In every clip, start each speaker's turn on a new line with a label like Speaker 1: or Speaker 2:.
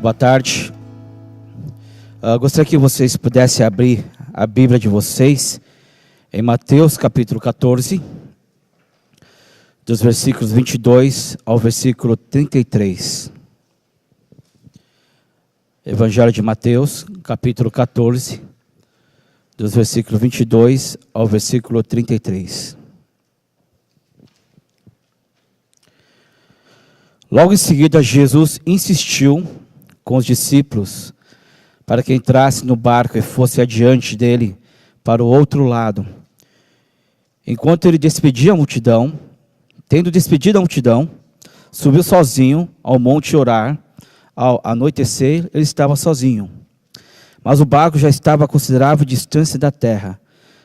Speaker 1: Boa tarde. Gostaria que vocês pudessem abrir a Bíblia de vocês em Mateus capítulo 14, dos versículos 22 ao versículo 33. Evangelho de Mateus, capítulo 14, dos versículos 22 ao versículo 33. Logo em seguida, Jesus insistiu com os discípulos para que entrasse no barco e fosse adiante dele para o outro lado. Enquanto ele despedia a multidão, tendo despedido a multidão, subiu sozinho ao monte orar. Ao anoitecer, ele estava sozinho. Mas o barco já estava a considerável distância da terra,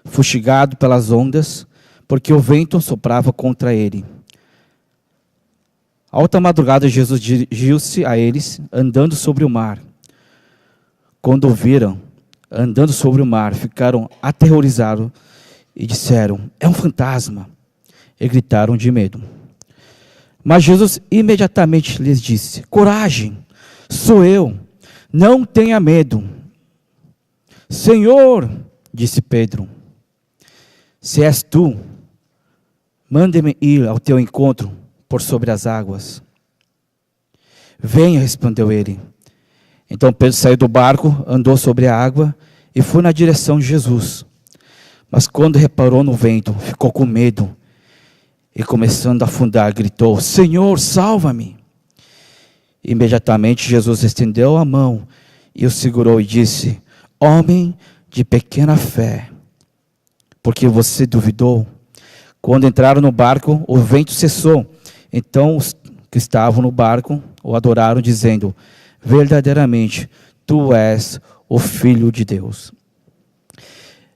Speaker 1: fustigado pelas ondas, porque o vento soprava contra ele. Alta madrugada, Jesus dirigiu-se a eles, andando sobre o mar. Quando o viram, andando sobre o mar, ficaram aterrorizados e disseram: é um fantasma, e gritaram de medo. Mas Jesus imediatamente lhes disse: coragem, sou eu, não tenha medo. Senhor, disse Pedro, se és tu, manda-me ir ao teu encontro por sobre as águas. Venha, respondeu ele. Então Pedro saiu do barco, andou sobre a água e foi na direção de Jesus. Mas quando reparou no vento, ficou com medo e, começando a afundar, gritou: Senhor, salva-me! Imediatamente Jesus estendeu a mão e o segurou e disse: homem de pequena fé, porque você duvidou? Quando entraram no barco, o vento cessou. Então os que estavam no barco o adoraram, dizendo: verdadeiramente, tu és o Filho de Deus.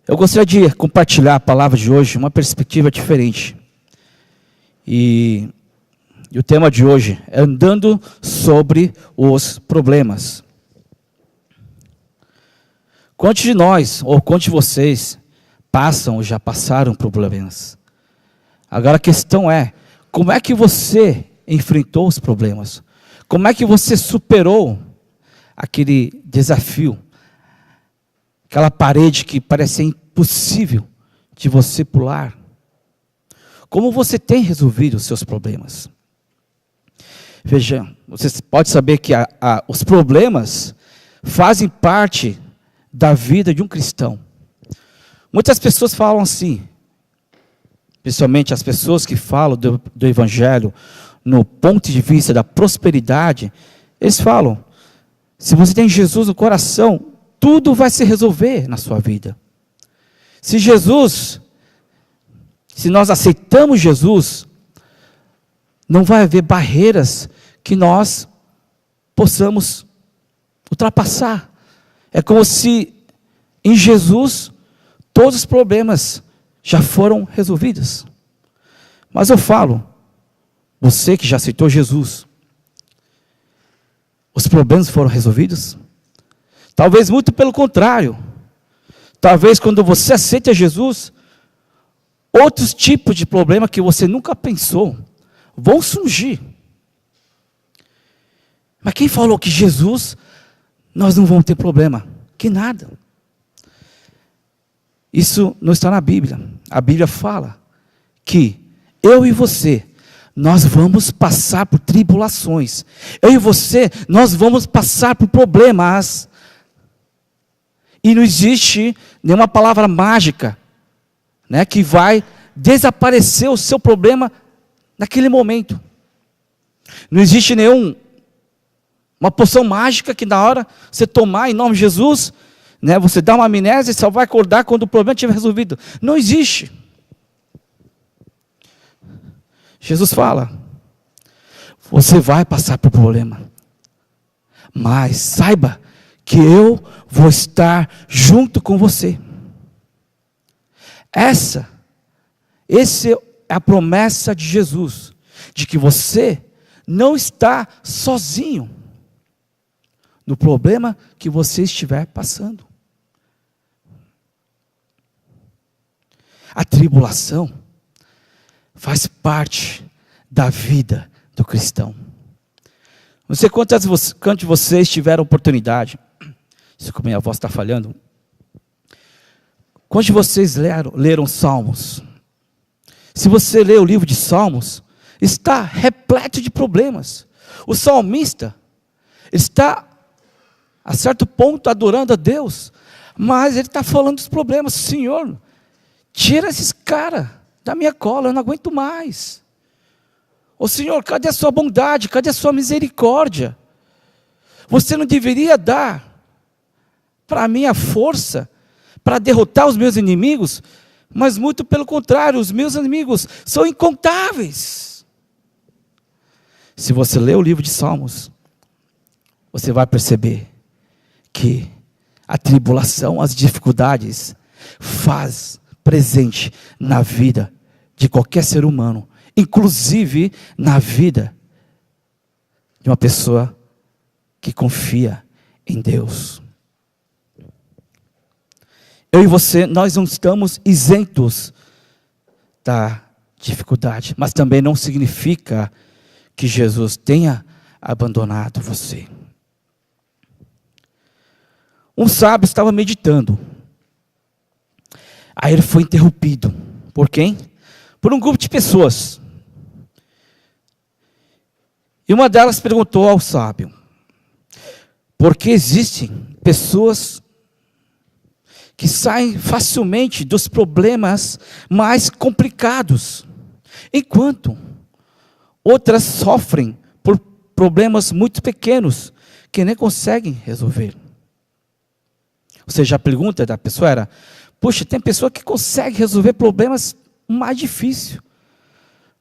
Speaker 1: Eu gostaria de compartilhar a palavra de hoje, uma perspectiva diferente. E o tema de hoje é andando sobre os problemas. Quantos de nós, ou quantos de vocês, passam ou já passaram problemas? Agora a questão é, como é que você enfrentou os problemas? Como é que você superou aquele desafio? Aquela parede que parece impossível de você pular? Como você tem resolvido os seus problemas? Veja, você pode saber que os problemas fazem parte da vida de um cristão. Muitas pessoas falam assim, principalmente as pessoas que falam do Evangelho no ponto de vista da prosperidade, eles falam: se você tem Jesus no coração, tudo vai se resolver na sua vida. Se nós aceitamos Jesus, não vai haver barreiras que nós possamos ultrapassar. É como se em Jesus todos os problemas já foram resolvidos. Mas eu falo, você que já aceitou Jesus, os problemas foram resolvidos? Talvez muito pelo contrário. Talvez quando você aceita Jesus, outros tipos de problema que você nunca pensou vão surgir. Mas quem falou que Jesus, nós não vamos ter problema? Que nada. Isso não está na Bíblia. A Bíblia fala que eu e você, nós vamos passar por tribulações. Eu e você, nós vamos passar por problemas. E não existe nenhuma palavra mágica, né, que vai desaparecer o seu problema naquele momento. Não existe uma poção mágica que na hora você tomar em nome de Jesus, né, você dá uma amnésia e só vai acordar quando o problema estiver resolvido. Não existe. Jesus fala: você vai passar por problema, mas saiba que eu vou estar junto com você. Essa é a promessa de Jesus, de que você não está sozinho no problema que você estiver passando. A tribulação faz parte da vida do cristão. Não sei quantos de vocês tiveram oportunidade, se como a minha voz está falhando, quantos de vocês leram Salmos? Se você ler o livro de Salmos, está repleto de problemas. O salmista está, a certo ponto, adorando a Deus, mas ele está falando dos problemas. Senhor, tira esses caras da minha cola, eu não aguento mais. Ô Senhor, cadê a sua bondade? Cadê a sua misericórdia? Você não deveria dar para mim a força para derrotar os meus inimigos? Mas muito pelo contrário, os meus inimigos são incontáveis. Se você ler o livro de Salmos, você vai perceber que a tribulação, as dificuldades, faz presente na vida de qualquer ser humano, inclusive na vida de uma pessoa que confia em Deus. Eu e você, nós não estamos isentos da dificuldade, mas também não significa que Jesus tenha abandonado você. Um sábio estava meditando. Aí ele foi interrompido. Por quem? Por um grupo de pessoas. E uma delas perguntou ao sábio: por que existem pessoas que saem facilmente dos problemas mais complicados, enquanto outras sofrem por problemas muito pequenos, que nem conseguem resolver? Ou seja, a pergunta da pessoa era: puxa, tem pessoa que consegue resolver problemas mais difíceis,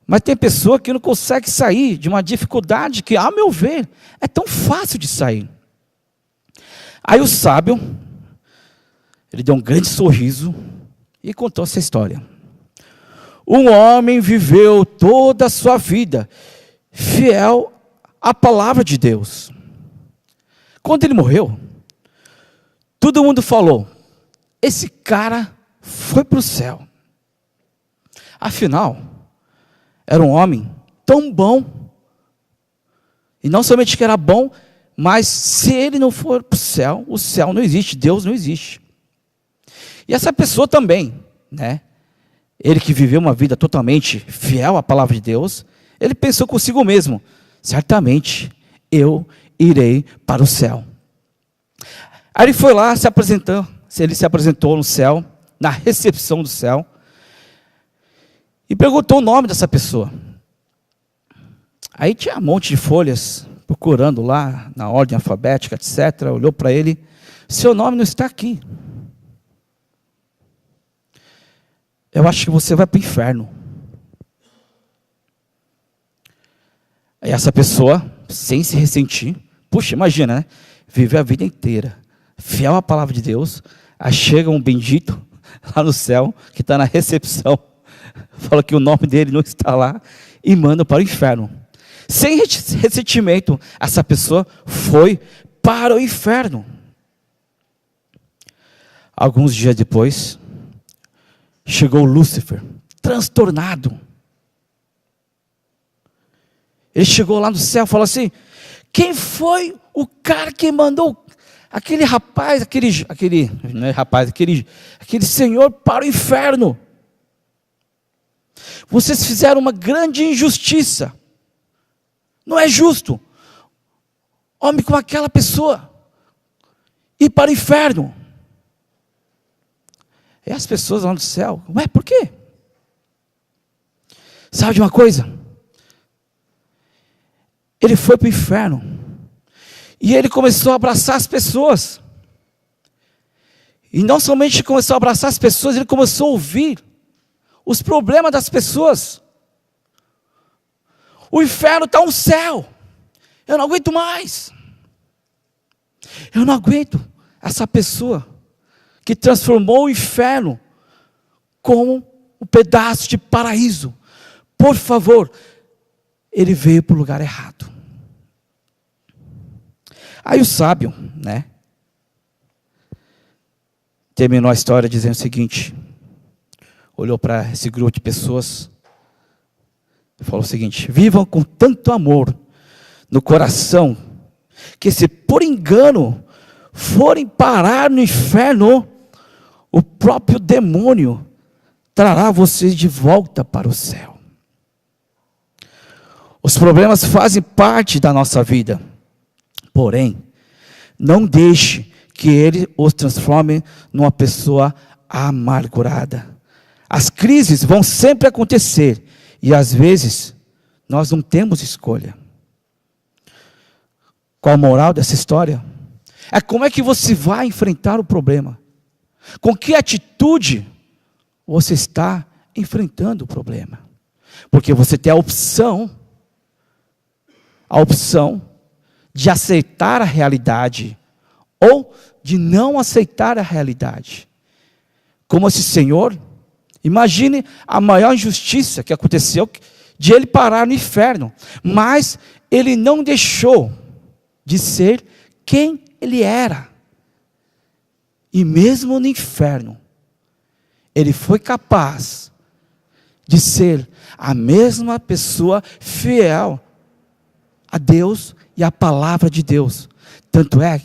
Speaker 1: mas tem pessoa que não consegue sair de uma dificuldade que, a meu ver, é tão fácil de sair. Aí o sábio, ele deu um grande sorriso e contou essa história. Um homem viveu toda a sua vida fiel à palavra de Deus. Quando ele morreu, todo mundo falou: esse cara foi para o céu. Afinal, era um homem tão bom, e não somente que era bom, mas se ele não for para o céu não existe, Deus não existe. E essa pessoa também, né? Ele que viveu uma vida totalmente fiel à palavra de Deus, ele pensou consigo mesmo: certamente eu irei para o céu. Aí ele foi lá, ele se apresentou no céu, na recepção do céu, e perguntou o nome dessa pessoa. Aí tinha um monte de folhas, procurando lá, na ordem alfabética, etc. Olhou para ele: seu nome não está aqui. Eu acho que você vai para o inferno. Aí essa pessoa, sem se ressentir, puxa, imagina, né? Viveu a vida inteira fiel à palavra de Deus, aí chega um bendito lá no céu, que está na recepção, fala que o nome dele não está lá, e manda para o inferno. Sem ressentimento, essa pessoa foi para o inferno. Alguns dias depois, chegou Lúcifer, transtornado. Ele chegou lá no céu e falou assim: quem foi o cara que mandou aquele rapaz, aquele senhor para o inferno? Vocês fizeram uma grande injustiça. Não é justo homem com aquela pessoa ir para o inferno. E as pessoas lá no céu: ué, por quê? Sabe de uma coisa? Ele foi para o inferno e ele começou a abraçar as pessoas. E não somente começou a abraçar as pessoas, ele começou a ouvir os problemas das pessoas. O inferno está um céu. Eu não aguento mais. Eu não aguento essa pessoa que transformou o inferno como um pedaço de paraíso. Por favor, ele veio para o lugar errado. Aí o sábio, né, terminou a história dizendo o seguinte: olhou para esse grupo de pessoas e falou o seguinte: vivam com tanto amor no coração que se por engano forem parar no inferno, o próprio demônio trará vocês de volta para o céu. Os problemas fazem parte da nossa vida, porém, não deixe que ele os transforme numa pessoa amargurada. As crises vão sempre acontecer, e às vezes, nós não temos escolha. Qual a moral dessa história? É como é que você vai enfrentar o problema. Com que atitude você está enfrentando o problema. Porque você tem a opção de aceitar a realidade ou de não aceitar a realidade. Como esse senhor, imagine a maior injustiça que aconteceu, de ele parar no inferno, mas ele não deixou de ser quem ele era. E mesmo no inferno, ele foi capaz de ser a mesma pessoa fiel a Deus e à palavra de Deus. Tanto é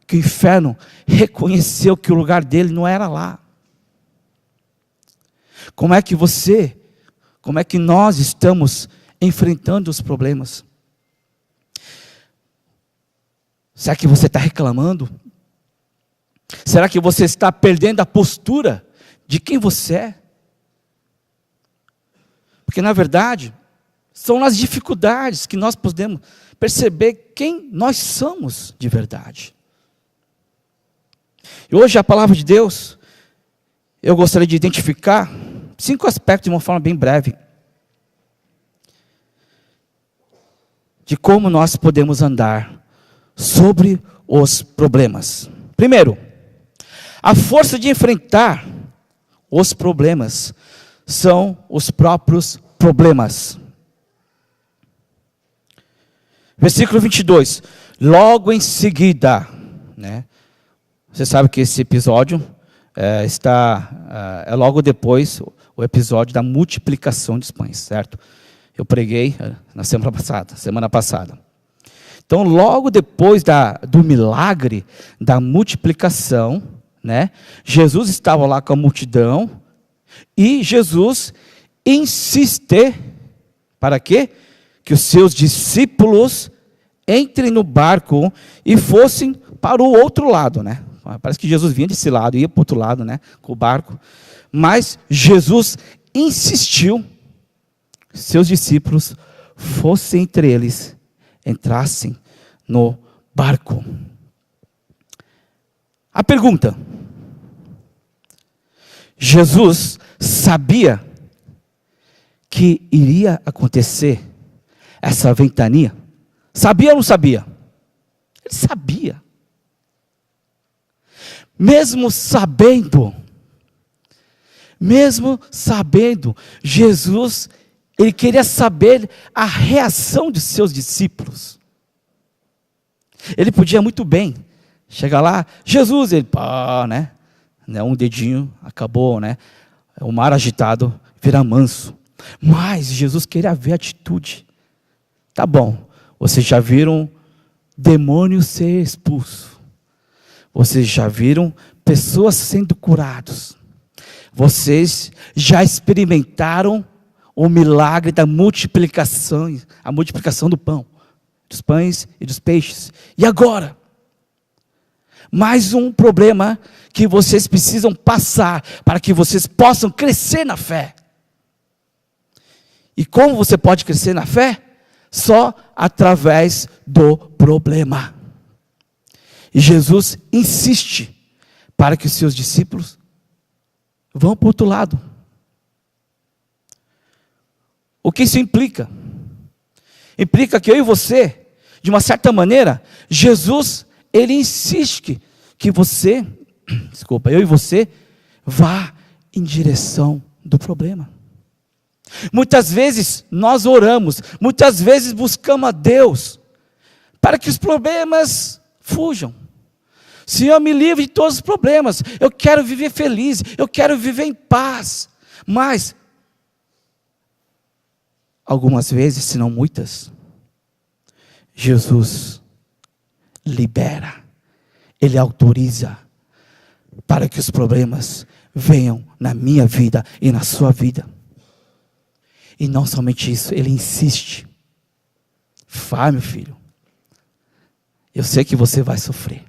Speaker 1: que o inferno reconheceu que o lugar dele não era lá. Como é que nós estamos enfrentando os problemas? Será que você está reclamando? Será que você está perdendo a postura de quem você é? Porque na verdade, são nas dificuldades que nós podemos perceber quem nós somos de verdade. E hoje a palavra de Deus, eu gostaria de identificar 5 aspectos de uma forma bem breve, de como nós podemos andar sobre os problemas. Primeiro, a força de enfrentar os problemas são os próprios problemas. Versículo 22, logo em seguida, né? Você sabe que esse episódio é logo depois o episódio da multiplicação dos pães, certo? Eu preguei na semana passada. Então, logo depois do milagre da multiplicação, né? Jesus estava lá com a multidão e Jesus insiste para quê? Que os seus discípulos entrem no barco e fossem para o outro lado, né? Parece que Jesus vinha desse lado, ia para o outro lado, né? Com o barco. Mas Jesus insistiu que seus discípulos fossem entre eles, entrassem no barco. A pergunta: Jesus sabia que iria acontecer essa ventania? Sabia ou não sabia? Ele sabia. Mesmo sabendo, Jesus, ele queria saber a reação de seus discípulos. Ele podia muito bem chegar lá, Jesus, ele, pá, né? Um dedinho, acabou, né? O mar agitado vira manso. Mas Jesus queria ver a atitude. Tá bom, vocês já viram demônios ser expulsos. Vocês já viram pessoas sendo curadas. Vocês já experimentaram o milagre da multiplicação, a multiplicação do pão, dos pães e dos peixes. E agora? Mais um problema que vocês precisam passar para que vocês possam crescer na fé. E como você pode crescer na fé? Só através do problema. E Jesus insiste para que os seus discípulos vão para o outro lado. O que isso implica? Implica que eu e você, de uma certa maneira, Jesus, ele insiste que você, eu e você, vá em direção do problema. Muitas vezes nós oramos, muitas vezes buscamos a Deus, para que os problemas fujam. Senhor, me livre de todos os problemas, eu quero viver feliz, eu quero viver em paz. Mas, algumas vezes, se não muitas, Jesus libera, Ele autoriza para que os problemas venham na minha vida e na sua vida. E não somente isso, Ele insiste. Vai, meu filho. Eu sei que você vai sofrer.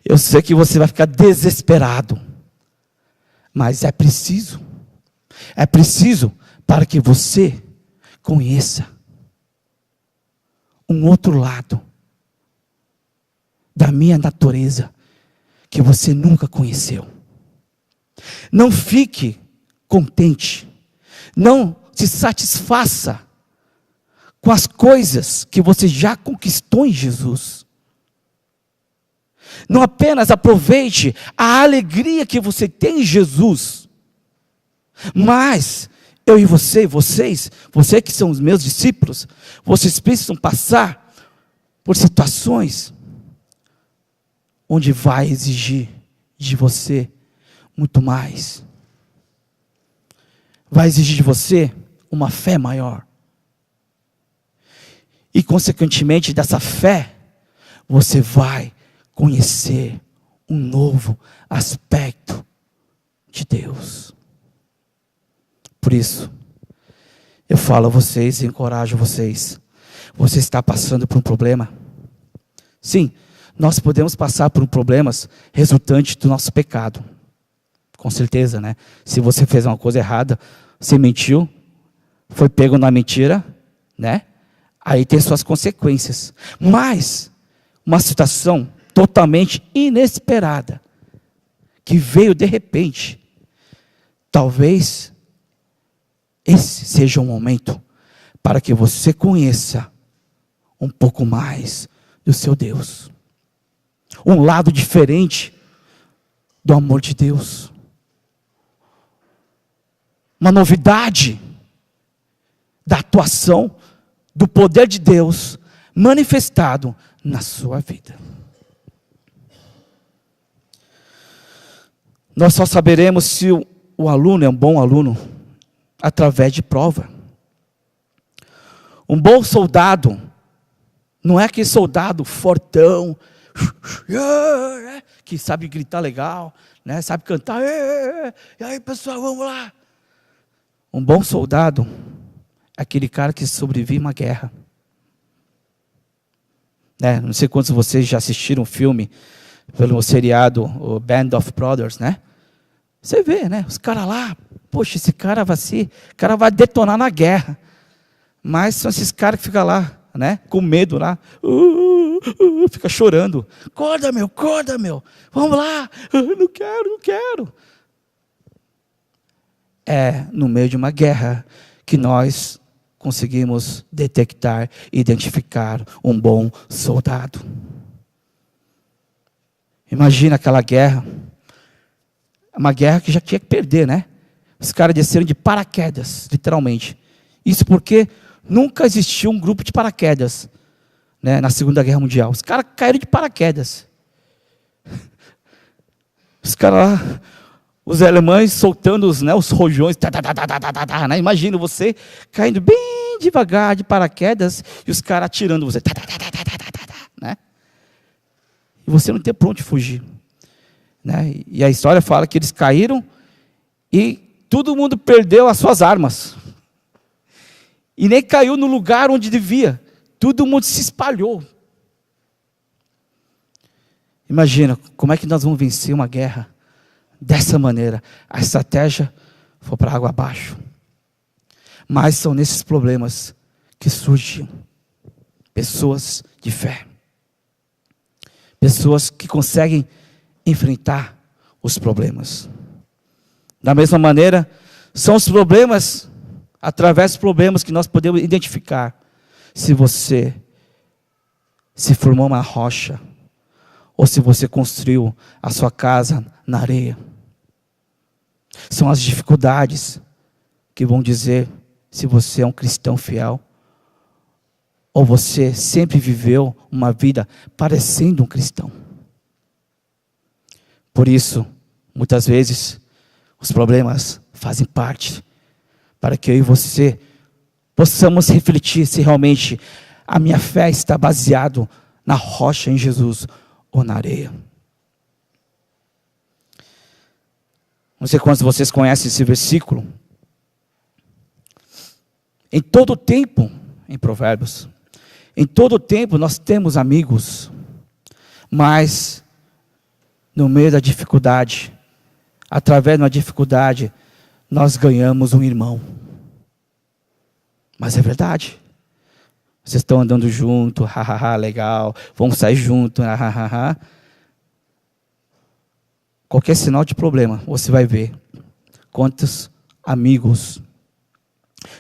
Speaker 1: Eu sei que você vai ficar desesperado. Mas é preciso. É preciso para que você conheça um outro lado da minha natureza que você nunca conheceu. Não fique contente. Não se satisfaça com as coisas que você já conquistou em Jesus. Não apenas aproveite a alegria que você tem em Jesus, mas eu e vocês que são os meus discípulos, vocês precisam passar por situações onde vai exigir de você muito mais. Vai exigir de você uma fé maior. E consequentemente dessa fé, você vai conhecer um novo aspecto de Deus. Por isso, eu falo a vocês e encorajo vocês. Você está passando por um problema? Sim, nós podemos passar por problemas resultantes do nosso pecado. Com certeza, né? Se você fez uma coisa errada, você mentiu, foi pego na mentira, né? Aí tem suas consequências. Mas uma situação totalmente inesperada, que veio de repente, talvez esse seja um momento para que você conheça um pouco mais do seu Deus. Um lado diferente do amor de Deus. Uma novidade da atuação do poder de Deus manifestado na sua vida. Nós só saberemos se o aluno é um bom aluno através de prova. Um bom soldado não é aquele soldado fortão, que sabe gritar legal, né? Sabe cantar, e aí pessoal, vamos lá. Um bom soldado é aquele cara que sobrevive a uma guerra. Né? Não sei quantos de vocês já assistiram um filme pelo seriado o Band of Brothers, né? Você vê, né? Os caras lá, poxa, esse cara vai detonar na guerra. Mas são esses caras que ficam lá, né? Com medo lá, fica chorando. Acorda, meu, vamos lá. Não quero. É no meio de uma guerra que nós conseguimos detectar e identificar um bom soldado. Imagina aquela guerra, uma guerra que já tinha que perder, né? Os caras desceram de paraquedas, literalmente. Isso porque nunca existiu um grupo de paraquedas, né, na Segunda Guerra Mundial. Os caras caíram de paraquedas. Os caras lá, os alemães soltando os rojões, né? Imagina você caindo bem devagar de paraquedas e os caras atirando você, né? E você não tem para onde fugir, né? E a história fala que eles caíram e todo mundo perdeu as suas armas. E nem caiu no lugar onde devia. Todo mundo se espalhou. Imagina, como é que nós vamos vencer uma guerra dessa maneira? A estratégia foi para água abaixo. Mas são nesses problemas que surgem pessoas de fé. Pessoas que conseguem enfrentar os problemas. Da mesma maneira, são os problemas, através dos problemas que nós podemos identificar se você se formou uma rocha ou se você construiu a sua casa na areia. São as dificuldades que vão dizer se você é um cristão fiel ou você sempre viveu uma vida parecendo um cristão. Por isso, muitas vezes, os problemas fazem parte para que eu e você possamos refletir se realmente a minha fé está baseada na rocha, em Jesus, ou na areia. Não sei quantos de vocês conhecem esse versículo. Em todo tempo, em Provérbios, em todo tempo nós temos amigos, mas no meio da dificuldade, através de uma dificuldade, nós ganhamos um irmão. Mas é verdade. Vocês estão andando junto, hahaha, legal, vamos sair junto, hahaha. Qualquer sinal de problema, você vai ver quantos amigos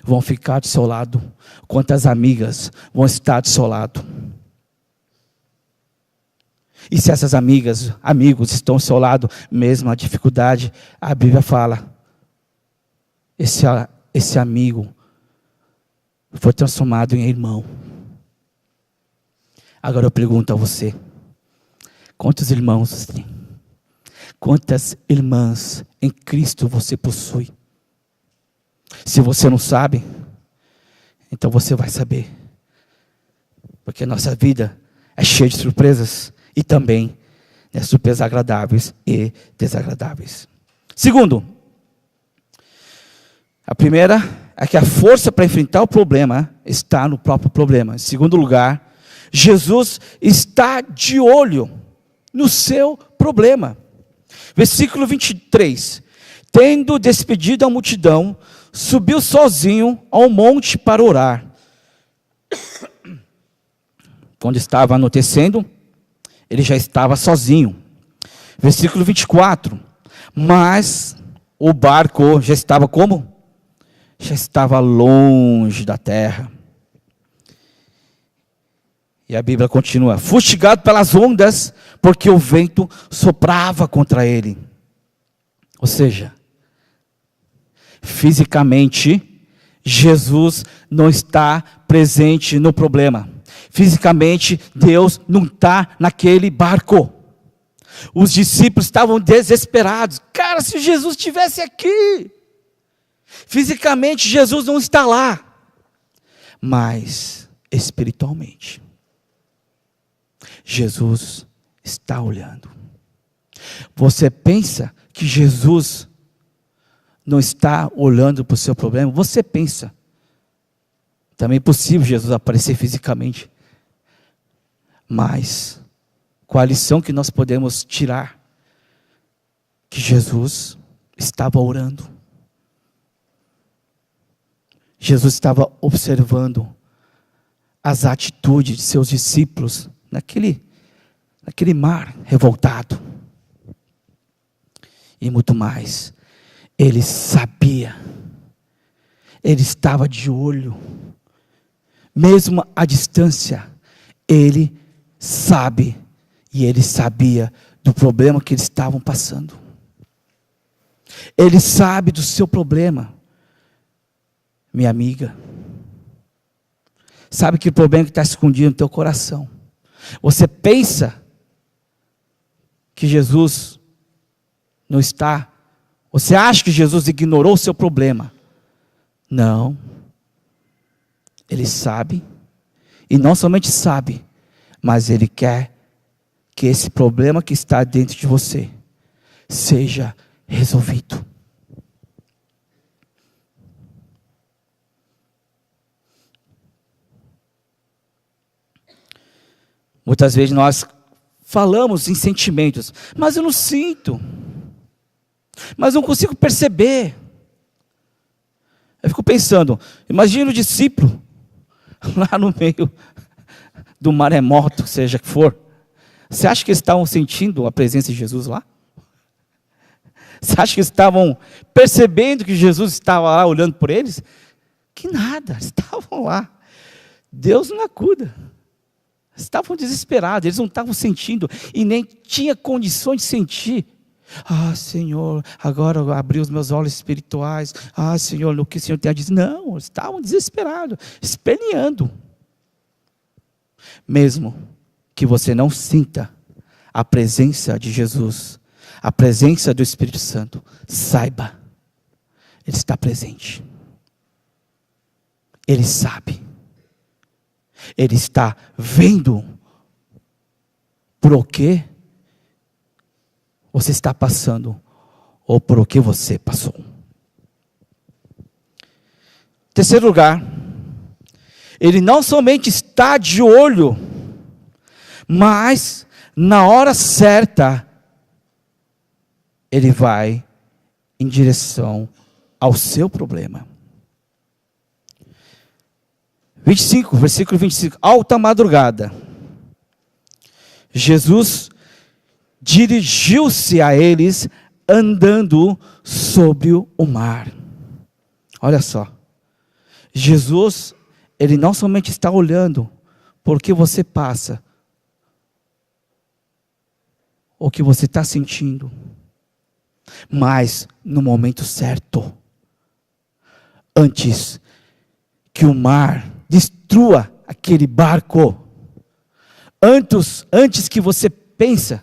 Speaker 1: vão ficar do seu lado, quantas amigas vão estar do seu lado. E se essas amigos estão ao seu lado, mesmo a dificuldade, a Bíblia fala, esse amigo foi transformado em irmão. Agora eu pergunto a você, quantos irmãos você tem? Quantas irmãs em Cristo você possui? Se você não sabe, então você vai saber. Porque a nossa vida é cheia de surpresas e também surpresas agradáveis e desagradáveis. Segundo, a primeira é que a força para enfrentar o problema está no próprio problema. Em segundo lugar, Jesus está de olho no seu problema. Versículo 23. Tendo despedido a multidão, subiu sozinho ao monte para orar. Quando estava anoitecendo, ele já estava sozinho. Versículo 24. Mas o barco já estava como? Já estava longe da terra. E a Bíblia continua, fustigado pelas ondas, porque o vento soprava contra ele. Ou seja, fisicamente, Jesus não está presente no problema. Fisicamente, Deus não está naquele barco. Os discípulos estavam desesperados. Cara, se Jesus estivesse aqui. Fisicamente, Jesus não está lá. Mas, espiritualmente, Jesus está olhando. Você pensa que Jesus não está olhando para o seu problema? Você pensa. Também é possível Jesus aparecer fisicamente. Mas, qual a lição que nós podemos tirar? Que Jesus estava orando. Jesus estava observando as atitudes de seus discípulos naquele mar revoltado. E muito mais, ele sabia, ele estava de olho, mesmo à distância, ele sabe, e ele sabia do problema que eles estavam passando. Ele sabe do seu problema, minha amiga. Sabe que o problema que está escondido no teu coração. Você pensa que Jesus não está, você acha que Jesus ignorou o seu problema. Não. Ele sabe, e não somente sabe, mas Ele quer que esse problema que está dentro de você seja resolvido. Muitas vezes nós falamos em sentimentos, mas eu não sinto, mas não consigo perceber. Eu fico pensando, imagina o discípulo lá no meio do maremoto, seja que for. Você acha que eles estavam sentindo a presença de Jesus lá? Você acha que eles estavam percebendo que Jesus estava lá olhando por eles? Que nada, eles estavam lá. Deus não acuda. Estavam desesperados, eles não estavam sentindo e nem tinha condições de sentir. Ah, Senhor, agora eu abri os meus olhos espirituais. Ah, Senhor, no que o Senhor tem a dizer? Não, eles estavam desesperados, esperneando. Mesmo que você não sinta a presença de Jesus, a presença do Espírito Santo, saiba, Ele está presente. Ele sabe. Ele está vendo por o que você está passando, ou por o que você passou. Terceiro lugar, ele não somente está de olho, mas na hora certa, ele vai em direção ao seu problema. 25, versículo 25. Alta madrugada, Jesus dirigiu-se a eles andando sobre o mar. Olha só. Jesus, ele não somente está olhando por que você passa, o que você está sentindo, mas no momento certo, antes que o mar destrua aquele barco, antes que você pense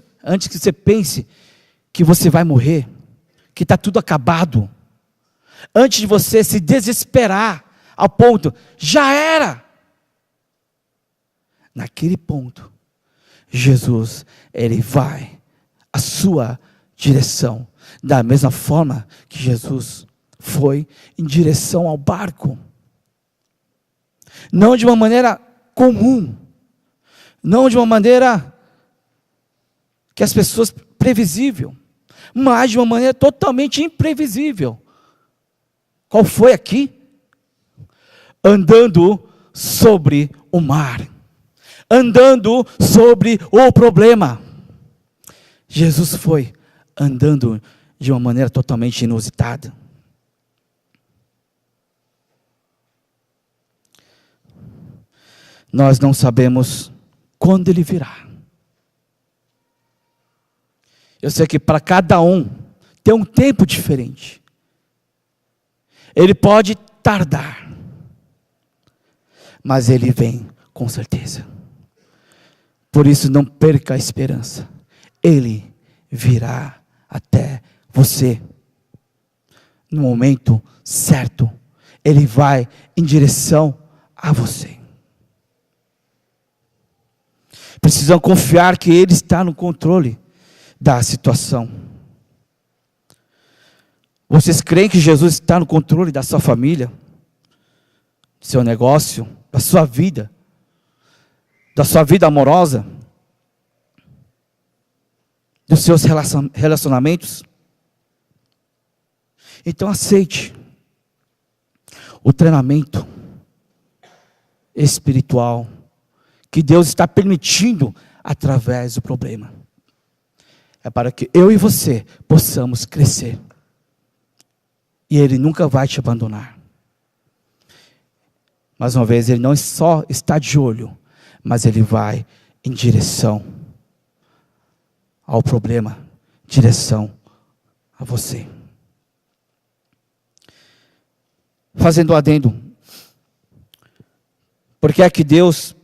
Speaker 1: que você vai morrer, que está tudo acabado, antes de você se desesperar ao ponto, já era. Naquele ponto, Jesus, ele vai à sua direção, da mesma forma que Jesus foi em direção ao barco. Não de uma maneira comum, não de uma maneira que as pessoas previsível, mas de uma maneira totalmente imprevisível. Qual foi aqui? Andando sobre o mar, andando sobre o problema. Jesus foi andando de uma maneira totalmente inusitada. Nós não sabemos quando ele virá. Eu sei que para cada um tem um tempo diferente. Ele pode tardar, mas ele vem com certeza. Por isso não perca a esperança. Ele virá até você. No momento certo, ele vai em direção a você. Precisam confiar que ele está no controle da situação. Vocês creem que Jesus está no controle da sua família, do seu negócio, da sua vida amorosa, dos seus relacionamentos? Então aceite o treinamento espiritual que Deus está permitindo através do problema. É para que eu e você possamos crescer. E Ele nunca vai te abandonar. Mais uma vez, Ele não só está de olho, mas Ele vai em direção ao problema, direção a você. Fazendo um adendo, porque é que Deus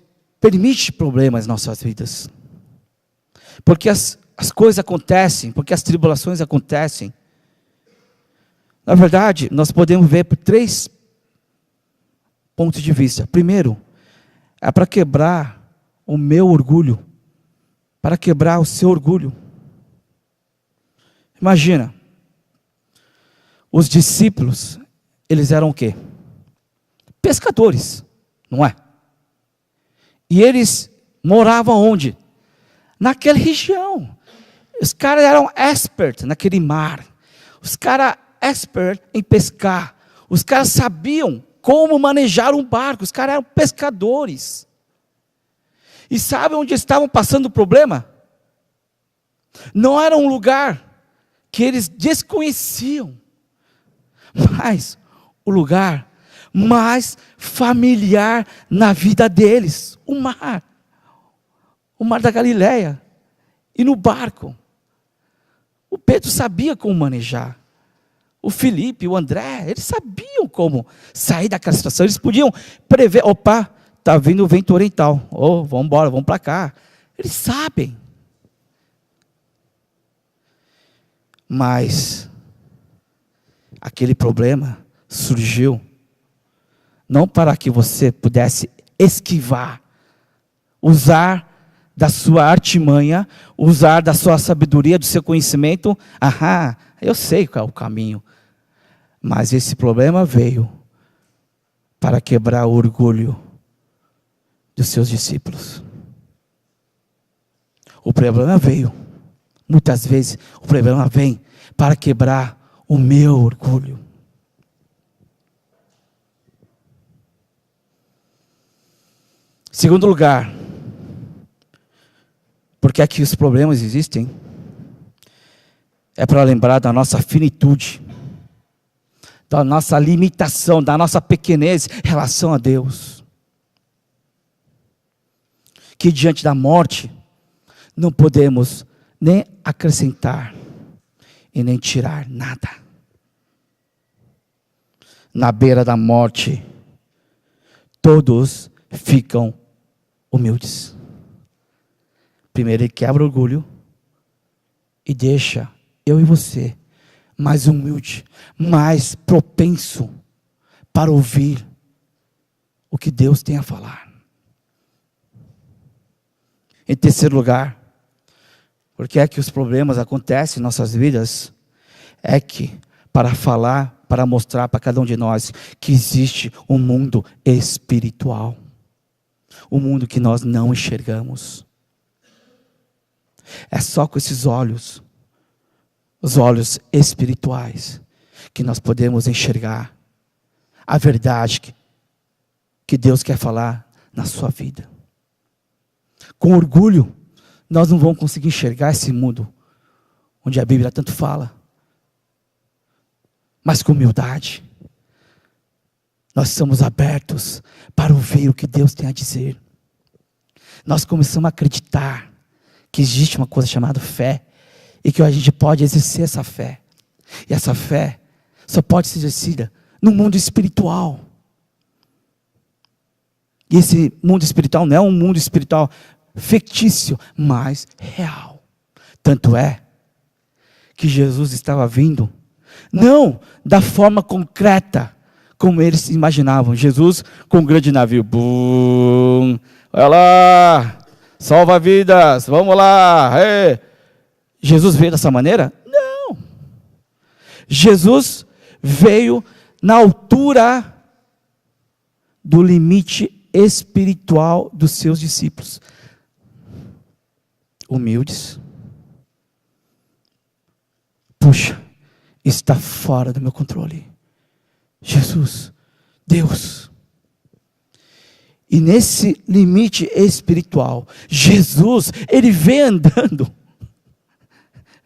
Speaker 1: permite problemas nas nossas vidas? Porque as coisas acontecem, porque as tribulações acontecem. Na verdade, nós podemos ver por 3 pontos de vista. Primeiro, é para quebrar o meu orgulho, para quebrar o seu orgulho. Imagina, os discípulos, eles eram o quê? Pescadores, não é? E eles moravam onde? Naquela região. Os caras eram expert naquele mar. Os caras expert em pescar. Os caras sabiam como manejar um barco. Os caras eram pescadores. E sabe onde estavam passando o problema? Não era um lugar que eles desconheciam, mas o lugar mais familiar na vida deles, o mar da Galileia, e no barco. O Pedro sabia como manejar, o Felipe, o André, eles sabiam como sair daquela situação, eles podiam prever, opa, está vindo o vento oriental, vamos embora, vamos para cá, eles sabem. Mas aquele problema surgiu não para que você pudesse esquivar, usar da sua artimanha, usar da sua sabedoria, do seu conhecimento. Eu sei qual é o caminho. Mas esse problema veio para quebrar o orgulho dos seus discípulos. O problema veio, muitas vezes, o problema vem para quebrar o meu orgulho. Segundo lugar, porque é que os problemas existem? É para lembrar da nossa finitude, da nossa limitação, da nossa pequenez em relação a Deus. Que diante da morte, não podemos nem acrescentar e nem tirar nada. Na beira da morte, todos ficam humildes. Primeiro ele quebra o orgulho e deixa eu e você mais humilde, mais propenso para ouvir o que Deus tem a falar. Em terceiro lugar, porque é que os problemas acontecem em nossas vidas? É que para falar, para mostrar para cada um de nós que existe um mundo espiritual. Um mundo que nós não enxergamos. É só com esses olhos, os olhos espirituais, que nós podemos enxergar a verdade que Deus quer falar na sua vida. Com orgulho, nós não vamos conseguir enxergar esse mundo, onde a Bíblia tanto fala. Mas com humildade, nós somos abertos para ouvir o que Deus tem a dizer. Nós começamos a acreditar que existe uma coisa chamada fé, e que a gente pode exercer essa fé. E essa fé só pode ser exercida no mundo espiritual. E esse mundo espiritual não é um mundo espiritual fictício, mas real. Tanto é que Jesus estava vindo, não da forma concreta, como eles imaginavam. Jesus com um grande navio. Bum, olha lá, salva vidas, vamos lá. Hey. Jesus veio dessa maneira? Não. Jesus veio na altura do limite espiritual dos seus discípulos. Humildes. Puxa, está fora do meu controle. Jesus, Deus. E nesse limite espiritual, Jesus, ele vem andando.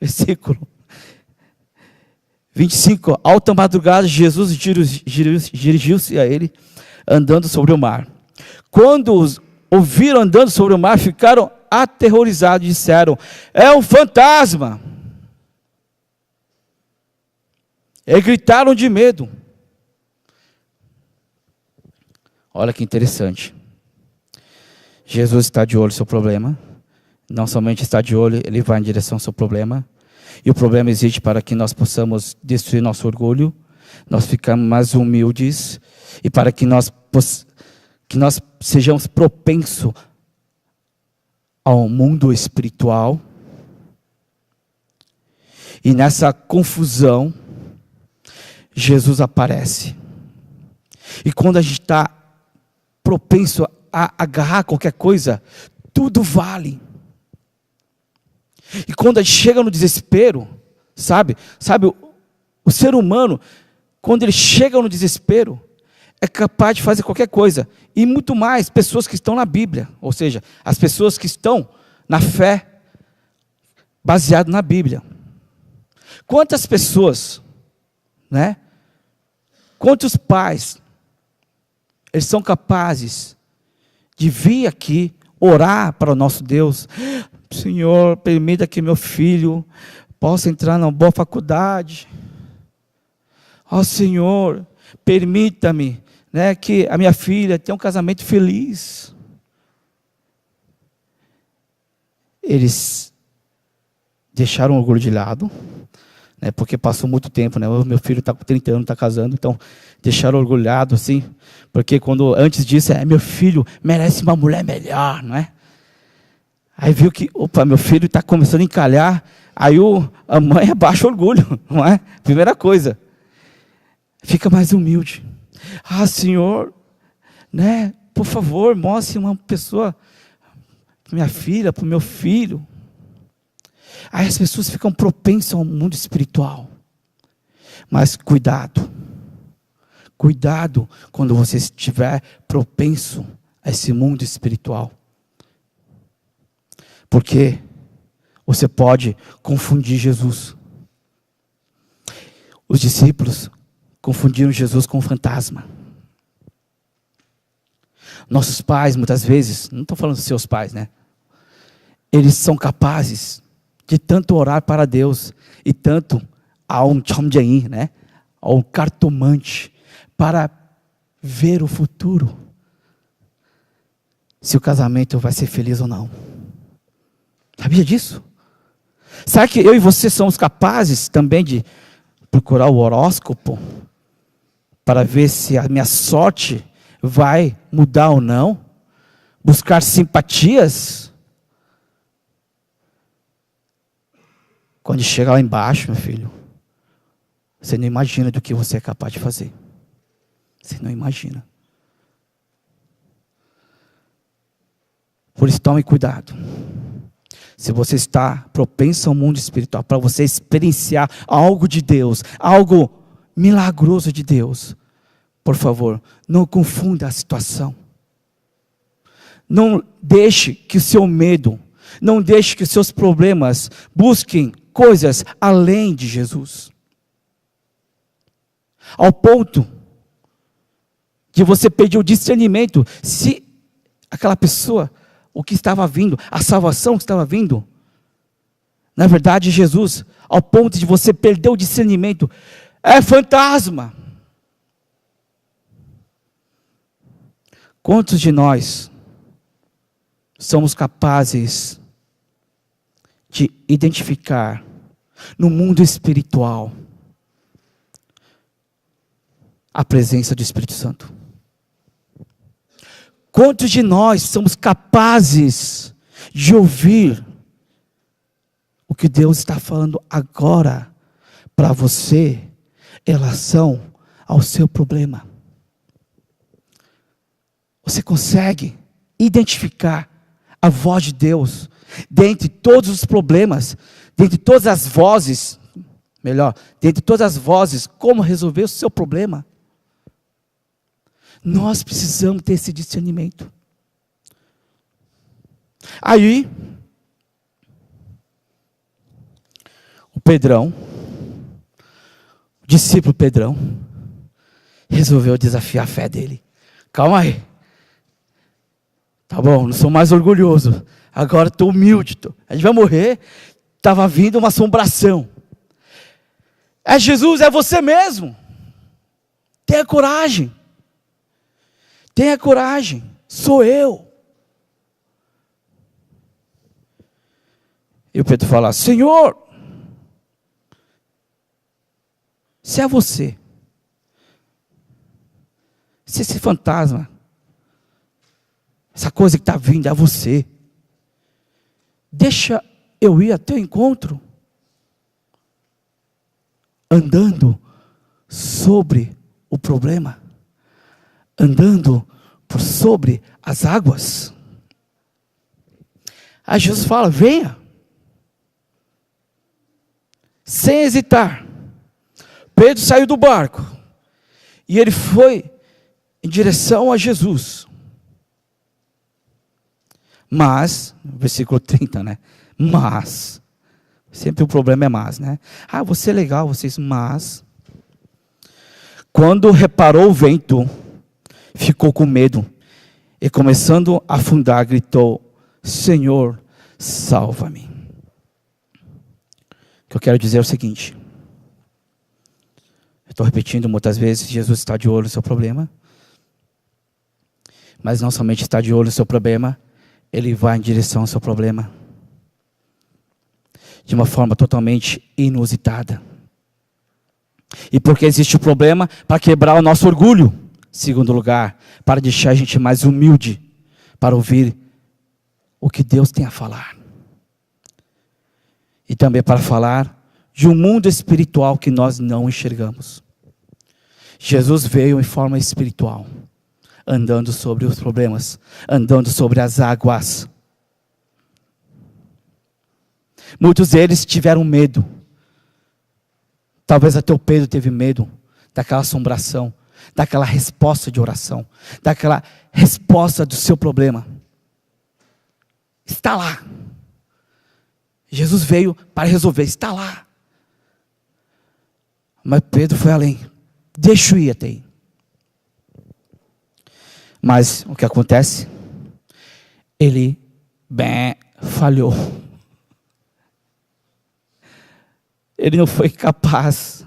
Speaker 1: Versículo 25. Alta madrugada, Jesus dirigiu-se a ele, andando sobre o mar. Quando os ouviram andando sobre o mar, ficaram aterrorizados e disseram: é um fantasma. E gritaram de medo. Olha que interessante. Jesus está de olho no seu problema. Não somente está de olho, ele vai em direção ao seu problema. E o problema existe para que nós possamos destruir nosso orgulho, nós ficamos mais humildes, e para que nós sejamos propensos ao mundo espiritual. E nessa confusão, Jesus aparece. E quando a gente está propenso a agarrar qualquer coisa, tudo vale. E quando a gente chega no desespero, sabe o ser humano, quando ele chega no desespero, é capaz de fazer qualquer coisa. E muito mais pessoas que estão na Bíblia, ou seja, as pessoas que estão na fé, baseado na Bíblia. Quantas pessoas, né? Quantos pais, eles são capazes de vir aqui, orar para o nosso Deus: Senhor, permita que meu filho possa entrar numa boa faculdade. Ó Senhor, permita-me, né, que a minha filha tenha um casamento feliz. Eles deixaram o orgulho de lado, né, porque passou muito tempo, né, o meu filho está com 30 anos, está casando, então deixaram o orgulho de lado, assim, porque quando antes disso, meu filho merece uma mulher melhor, não é? Aí viu que, opa, meu filho está começando a encalhar. Aí a mãe abaixa o orgulho, não é? Primeira coisa. Fica mais humilde. Ah, Senhor, né? Por favor, mostre uma pessoa para minha filha, para o meu filho. Aí as pessoas ficam propensas ao mundo espiritual. Mas cuidado. Cuidado quando você estiver propenso a esse mundo espiritual. Porque você pode confundir Jesus. Os discípulos confundiram Jesus com um fantasma. Nossos pais, muitas vezes, não estou falando dos seus pais, né? Eles são capazes de tanto orar para Deus e tanto a um chamjain, né? A um cartomante, para ver o futuro. Se o casamento vai ser feliz ou não. Sabia disso? Sabe que eu e você somos capazes também de procurar o horóscopo para ver se a minha sorte vai mudar ou não? Buscar simpatias? Quando chega lá embaixo, meu filho, você não imagina do que você é capaz de fazer. Você não imagina. Por isso, tome cuidado. Se você está propenso ao mundo espiritual, para você experienciar algo de Deus, algo milagroso de Deus, por favor, não confunda a situação. Não deixe que o seu medo, não deixe que os seus problemas busquem coisas além de Jesus. Ao ponto de você pedir o discernimento, se aquela pessoa, o que estava vindo, a salvação que estava vindo, na verdade Jesus, ao ponto de você perder o discernimento, é fantasma. Quantos de nós somos capazes de identificar no mundo espiritual a presença do Espírito Santo? Quantos de nós somos capazes de ouvir o que Deus está falando agora para você em relação ao seu problema? Você consegue identificar a voz de Deus dentre todos os problemas, dentre todas as vozes, melhor, dentre todas as vozes, como resolver o seu problema? Nós precisamos ter esse discernimento. Aí, o Pedrão, o discípulo Pedrão, resolveu desafiar a fé dele. Calma aí. Tá bom, não sou mais orgulhoso. Agora estou humilde. A gente vai morrer. Estava vindo uma assombração. É Jesus, é você mesmo. Tenha coragem. Tenha coragem. Sou eu. E o Pedro fala: Senhor, se é você, se esse fantasma, essa coisa que está vindo é você, deixa eu ir até o encontro, andando sobre o problema, andando por sobre as águas. Aí Jesus fala: venha. Sem hesitar, Pedro saiu do barco e ele foi em direção a Jesus. Mas, versículo 30, né? Mas, sempre o problema é mas, né? Ah, você é legal, vocês, mas, quando reparou o vento, ficou com medo e, começando a afundar, gritou: Senhor, salva-me. O que eu quero dizer é o seguinte: eu estou repetindo muitas vezes, Jesus está de olho no seu problema, mas não somente está de olho no seu problema, Ele vai em direção ao seu problema, de uma forma totalmente inusitada. E porque existe o problema? Para quebrar o nosso orgulho. Segundo lugar, para deixar a gente mais humilde, para ouvir o que Deus tem a falar. E também para falar de um mundo espiritual que nós não enxergamos. Jesus veio em forma espiritual, andando sobre os problemas, andando sobre as águas. Muitos deles tiveram medo. Talvez até o Pedro teve medo daquela assombração, daquela resposta de oração, daquela resposta do seu problema. Está lá. Jesus veio para resolver, está lá. Mas Pedro foi além. Deixa eu ir até aí. Mas o que acontece? Ele falhou. Ele não foi capaz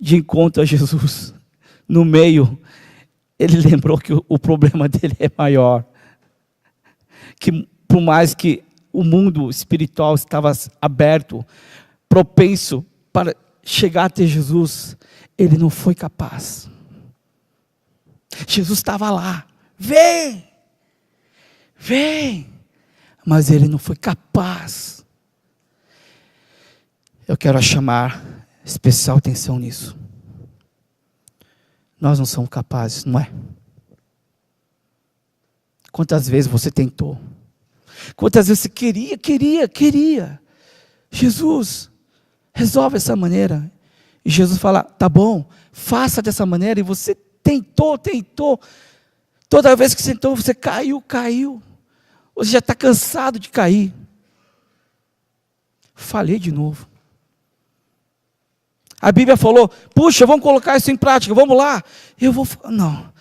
Speaker 1: de encontrar Jesus. No meio, ele lembrou que o problema dele é maior. Que por mais que o mundo espiritual estava aberto, propenso para chegar até Jesus, ele não foi capaz. Jesus estava lá, vem, mas ele não foi capaz. Eu quero chamar especial atenção nisso. Nós não somos capazes, não é? Quantas vezes você tentou? Quantas vezes você queria? Jesus, resolve essa maneira. E Jesus fala, tá bom, faça dessa maneira. E você tentou. Toda vez que você tentou, você caiu. Você já está cansado de cair. Falei de novo. A Bíblia falou, puxa, vamos colocar isso em prática, vamos lá. Não.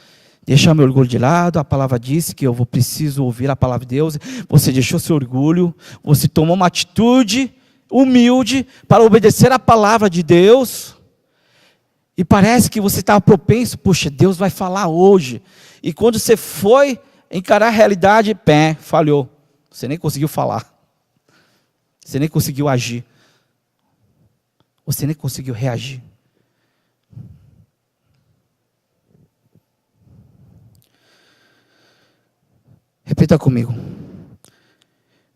Speaker 1: Deixar meu orgulho de lado, a palavra disse que eu preciso ouvir a palavra de Deus. Você deixou seu orgulho, você tomou uma atitude humilde para obedecer a palavra de Deus. E parece que você estava propenso, puxa, Deus vai falar hoje. E quando você foi encarar a realidade, falhou. Você nem conseguiu falar. Você nem conseguiu agir. Você nem conseguiu reagir. Repita comigo.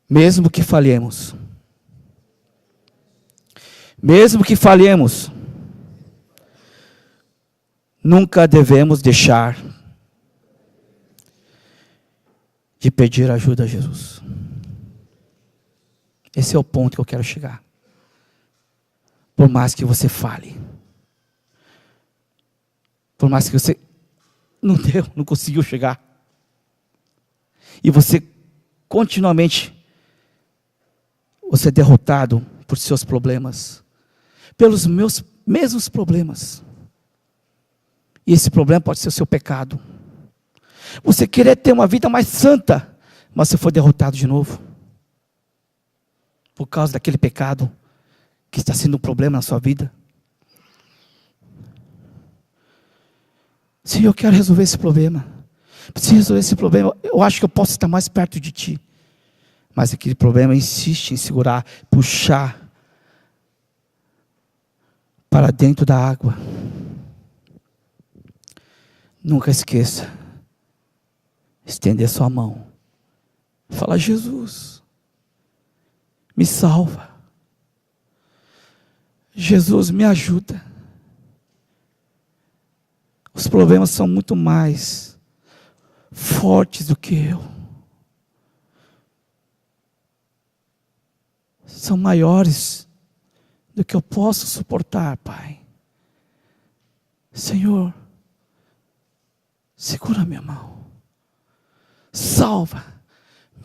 Speaker 1: Mesmo que falhemos, nunca devemos deixar de pedir ajuda a Jesus. Esse é o ponto que eu quero chegar. Por mais que você fale, por mais que você não conseguiu chegar, e você continuamente, você é derrotado por seus problemas, pelos meus mesmos problemas, e esse problema pode ser o seu pecado, você querer ter uma vida mais santa, mas você foi derrotado de novo, por causa daquele pecado, que está sendo um problema na sua vida. Senhor, eu quero resolver esse problema. Preciso resolver esse problema. Eu acho que eu posso estar mais perto de Ti. Mas aquele problema insiste em segurar, puxar para dentro da água. Nunca esqueça. Estender sua mão. Fala, Jesus, me salva. Jesus, me ajuda. Os problemas são muito mais fortes do que eu. São maiores do que eu posso suportar, Pai. Senhor, segura minha mão. Salva.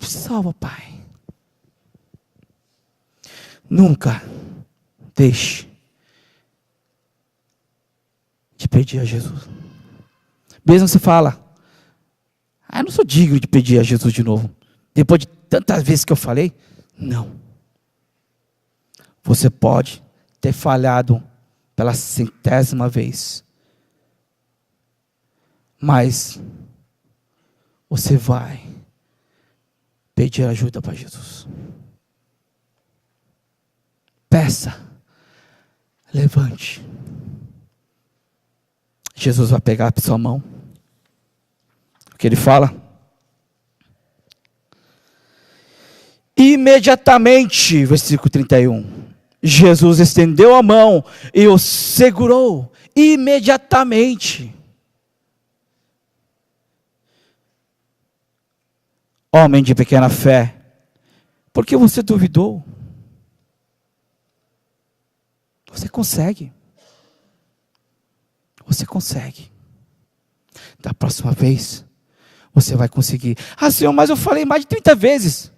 Speaker 1: Me salva, Pai. Nunca deixe de pedir a Jesus. Mesmo você fala, eu não sou digno de pedir a Jesus de novo. Depois de tantas vezes que eu falei, não. Você pode ter falhado pela 100ª vez. Mas você vai pedir ajuda para Jesus. Peça. Levante. Jesus vai pegar a sua mão. O que ele fala? Imediatamente, versículo 31, Jesus estendeu a mão e o segurou. Imediatamente. Homem de pequena fé, por que você duvidou? Você consegue. Você consegue. Da próxima vez, você vai conseguir. Ah, Senhor, mas eu falei mais de 30 vezes.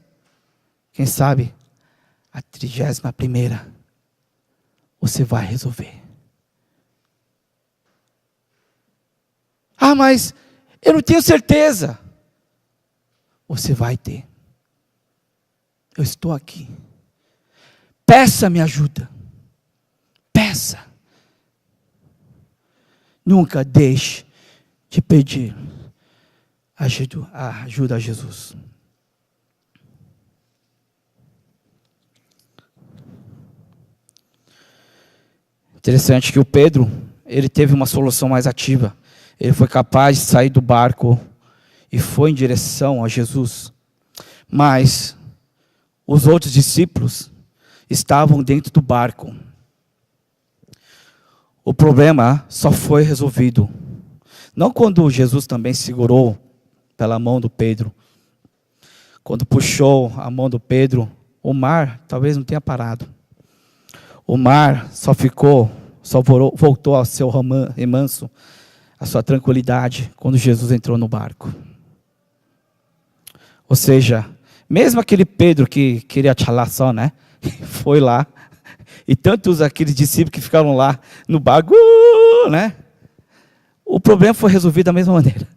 Speaker 1: Quem sabe, a 31ª, você vai resolver. Ah, mas eu não tenho certeza. Você vai ter. Eu estou aqui. Peça-me ajuda. Peça. Nunca deixe de pedir ajuda a Jesus. Interessante que o Pedro, ele teve uma solução mais ativa. Ele foi capaz de sair do barco e foi em direção a Jesus. Mas os outros discípulos estavam dentro do barco. O problema só foi resolvido. Não quando Jesus também segurou pela mão do Pedro. Quando puxou a mão do Pedro, o mar talvez não tenha parado. O mar só voltou ao seu remanso, a sua tranquilidade, quando Jesus entrou no barco. Ou seja, mesmo aquele Pedro que queria tchalar só, né? Foi lá. E tantos aqueles discípulos que ficaram lá no barco, né? O problema foi resolvido da mesma maneira.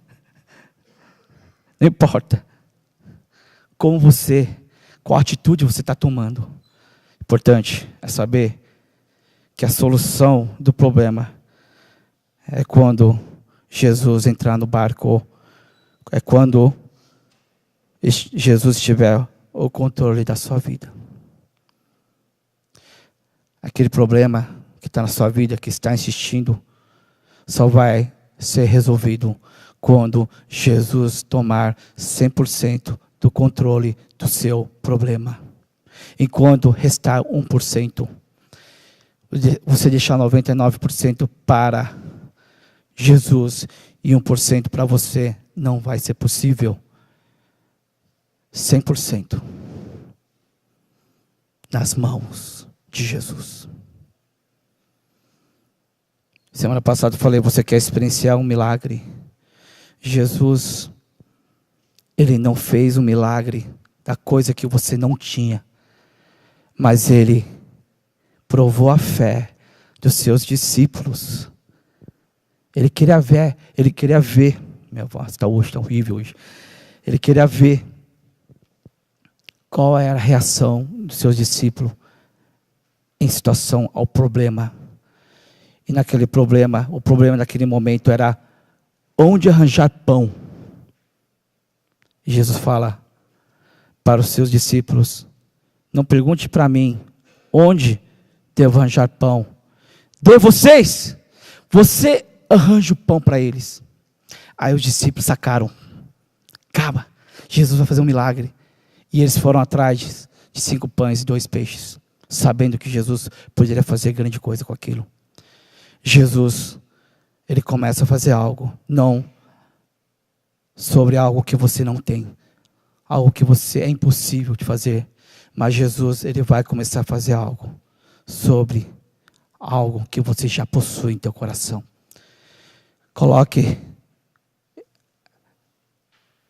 Speaker 1: Não importa como qual atitude você está tomando. Importante é saber que a solução do problema é quando Jesus entrar no barco, é quando Jesus tiver o controle da sua vida. Aquele problema que está na sua vida, que está insistindo, só vai ser resolvido quando Jesus tomar 100% do controle do seu problema. Enquanto restar 1%, você deixar 99% para Jesus e 1% para você, não vai ser possível. 100% nas mãos de Jesus. Semana passada eu falei, você quer experienciar um milagre? Jesus, Ele não fez um milagre da coisa que você não tinha, mas Ele provou a fé dos seus discípulos. Ele queria ver, minha voz está horrível hoje. Ele queria ver qual era a reação dos seus discípulos em situação ao problema. E naquele problema, o problema naquele momento era onde arranjar pão. E Jesus fala para os seus discípulos, não pergunte para mim onde devo arranjar pão. Dê você arranja o pão para eles. Aí os discípulos sacaram, calma, Jesus vai fazer um milagre. E eles foram atrás de 5 pães e 2 peixes, sabendo que Jesus poderia fazer grande coisa com aquilo. Jesus, Ele começa a fazer algo, não sobre algo que você não tem, algo que você é impossível de fazer, mas Jesus, Ele vai começar a fazer algo sobre algo que você já possui em teu coração. Coloque,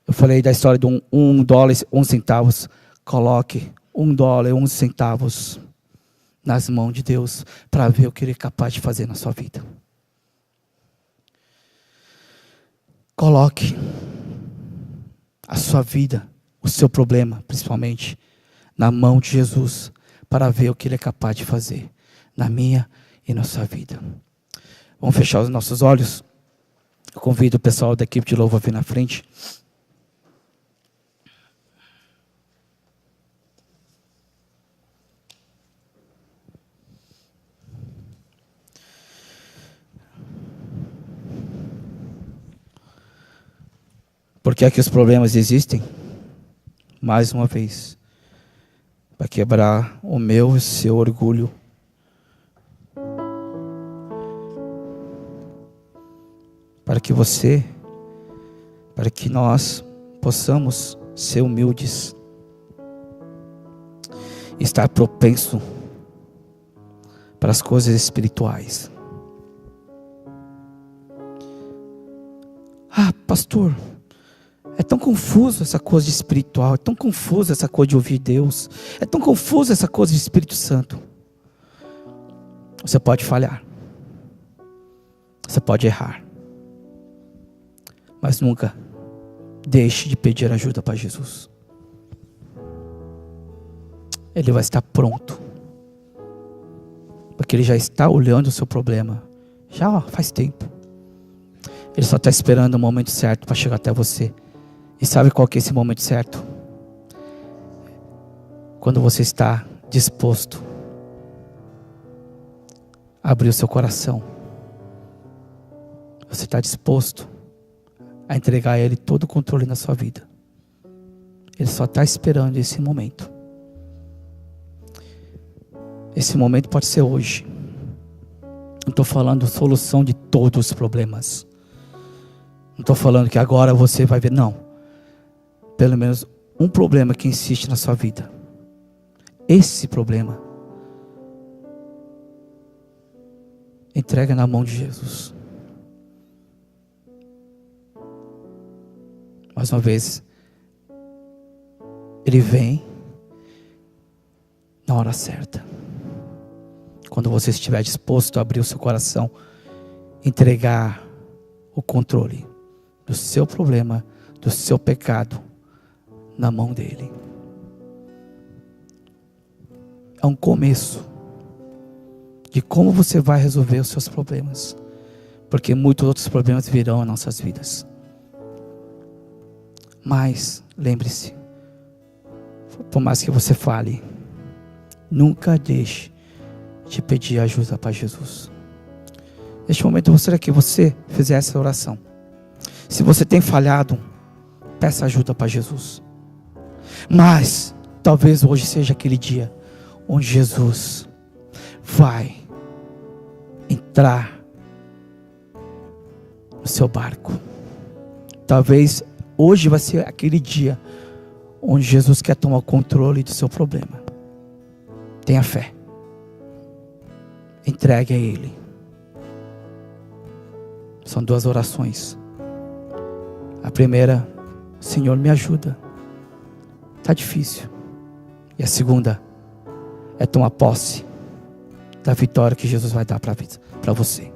Speaker 1: eu falei da história de $1, 1 centavo, coloque $1, 1 centavos nas mãos de Deus, para ver o que Ele é capaz de fazer na sua vida. Coloque a sua vida, o seu problema, principalmente, na mão de Jesus, para ver o que Ele é capaz de fazer na minha e na sua vida. Vamos fechar os nossos olhos? Eu convido o pessoal da equipe de louvor a vir na frente. Porque é que os problemas existem? Mais uma vez, quebrar o meu e o seu orgulho. Para que nós possamos ser humildes, estar propenso para as coisas espirituais. Ah, pastor, é tão confuso essa coisa de espiritual, é tão confuso essa coisa de ouvir Deus, é tão confuso essa coisa de Espírito Santo. Você pode falhar, você pode errar, mas nunca deixe de pedir ajuda para Jesus. Ele vai estar pronto, porque Ele já está olhando o seu problema, já faz tempo. Ele só está esperando o momento certo para chegar até você. E sabe qual que é esse momento certo? Quando você está disposto a abrir o seu coração. Você está disposto a entregar a Ele todo o controle na sua vida. Ele só está esperando esse momento. Esse momento pode ser hoje. Não estou falando solução de todos os problemas. Não estou falando que agora você vai ver, não. Pelo menos um problema que insiste na sua vida. Esse problema, entrega na mão de Jesus. Mais uma vez, Ele vem na hora certa. Quando você estiver disposto a abrir o seu coração, entregar o controle do seu problema, do seu pecado, na mão dele. É um começo de como você vai resolver os seus problemas, porque muitos outros problemas virão em nossas vidas. Mas lembre-se, por mais que você fale, nunca deixe de pedir ajuda para Jesus. Neste momento eu gostaria que você fizesse essa oração. Se você tem falhado, peça ajuda para Jesus. Mas talvez hoje seja aquele dia onde Jesus vai entrar no seu barco. Talvez hoje vai ser aquele dia onde Jesus quer tomar o controle do seu problema. Tenha fé. Entregue a Ele. São duas orações. A primeira, Senhor, me ajuda. Está difícil. E a segunda é tomar posse da vitória que Jesus vai dar para você.